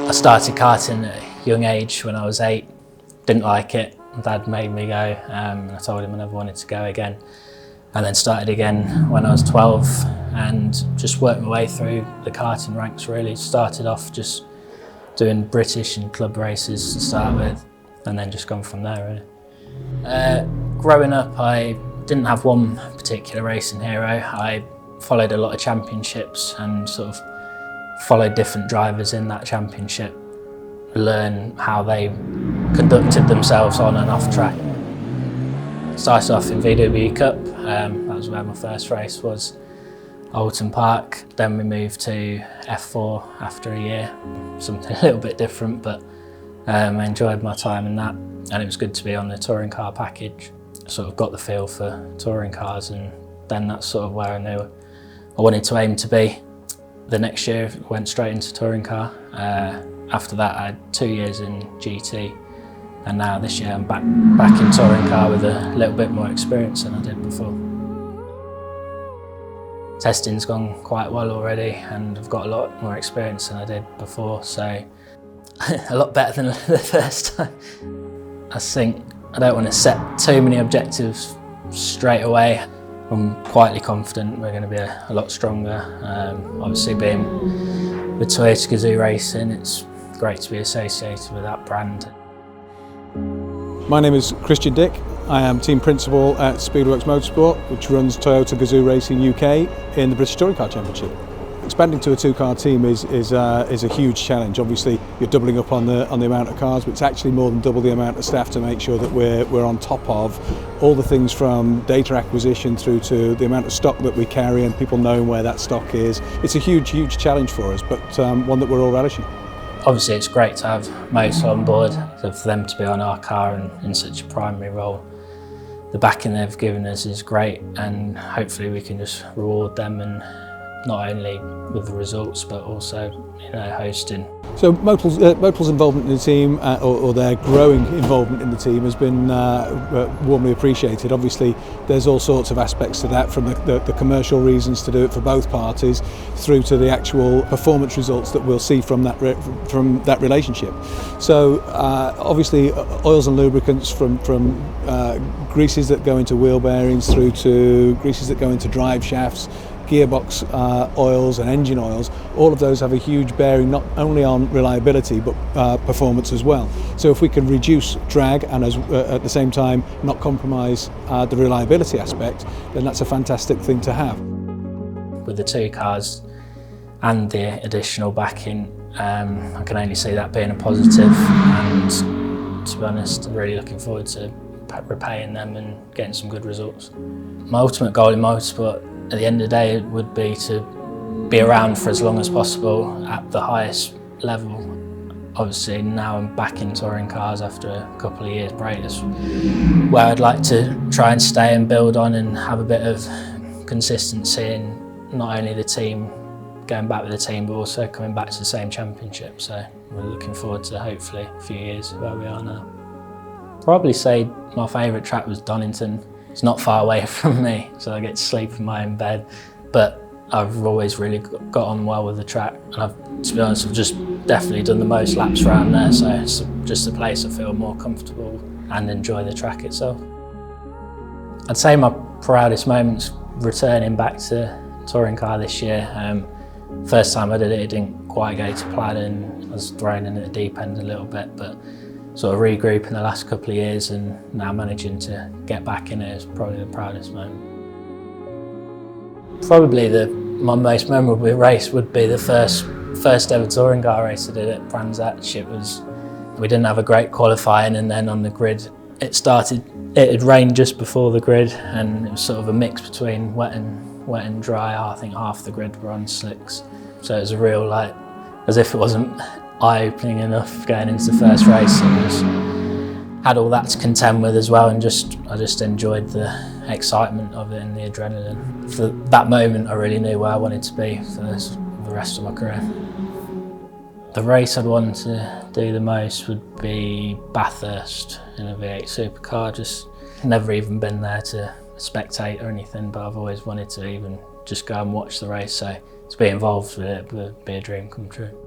I started karting at a young age when I was 8, didn't like it. My dad made me go, and I told him I never wanted to go again. And then started again when I was 12 and just worked my way through the karting ranks really. Started off just doing British and club races to start with, and then just gone from there really. Growing up, I didn't have one particular racing hero. I followed a lot of championships and sort of followed different drivers in that championship, learn how they conducted themselves on and off track. Started off in VW Cup, that was where my first race was, Oulton Park. Then we moved to F4 after a year, something a little bit different, but I enjoyed my time in that, and it was good to be on the touring car package. Sort of got the feel for touring cars, and then that's sort of where I knew I wanted to aim to be. The next year went straight into touring car. After that I had 2 years in GT, and now this year I'm back in touring car with a little bit more experience than I did before. Testing's gone quite well already, and I've got a lot more experience than I did before, so a lot better than the first time. I think I don't want to set too many objectives straight away. I'm quietly confident we're going to be a lot stronger. Obviously being with Toyota Gazoo Racing, it's great to be associated with that brand. My name is Christian Dick. I am team principal at Speedworks Motorsport, which runs Toyota Gazoo Racing UK in the British Touring Car Championship. Expanding to a two-car team is a huge challenge. Obviously, you're doubling up on the amount of cars, but it's actually more than double the amount of staff to make sure that we're on top of all the things from data acquisition through to the amount of stock that we carry and people knowing where that stock is. It's a huge challenge for us, but one that we're all relishing. Obviously, it's great to have Motul on board, so for them to be on our car and in such a primary role. The backing they've given us is great, and hopefully we can just reward them, and not only with the results but also, hosting. So Motul's involvement in the team, or their growing involvement in the team, has been warmly appreciated. Obviously there's all sorts of aspects to that, from the commercial reasons to do it for both parties through to the actual performance results that we'll see from that relationship. So obviously oils and lubricants, from greases that go into wheel bearings through to greases that go into drive shafts, gearbox oils and engine oils, all of those have a huge bearing not only on reliability but performance as well. So if we can reduce drag and at the same time not compromise the reliability aspect, then that's a fantastic thing to have. With the two cars and the additional backing, I can only see that being a positive, and to be honest, I'm really looking forward to repaying them and getting some good results. My ultimate goal in motorsport at the end of the day would be to be around for as long as possible at the highest level. Obviously now I'm back in touring cars after a couple of years break. That's where I'd like to try and stay and build on and have a bit of consistency in not only the team, going back with the team, but also coming back to the same championship. So we're looking forward to hopefully a few years where we are now. Probably say my favourite track was Donington. It's not far away from me, so I get to sleep in my own bed, but I've always really got on well with the track, and to be honest, I've just definitely done the most laps around there, so it's just a place I feel more comfortable and enjoy the track itself. I'd say my proudest moment's returning back to touring car this year. First time I did it, it didn't quite go to plan, and I was thrown in at the deep end a little bit, but sort of regroup in the last couple of years, and now managing to get back in it is probably the proudest moment. Probably my most memorable race would be the first ever touring car race I did at Brands Hatch. We didn't have a great qualifying, and then on the grid it had rained just before the grid, and it was sort of a mix between wet and dry. I think half the grid were on slicks, so it was a real, as if it wasn't eye-opening enough going into the first race, and had all that to contend with as well, and I just enjoyed the excitement of it and the adrenaline. For that moment I really knew where I wanted to be for the rest of my career. The race I'd want to do the most would be Bathurst in a V8 supercar. Just never even been there to spectate or anything, but I've always wanted to even just go and watch the race, so to be involved with it would be a dream come true.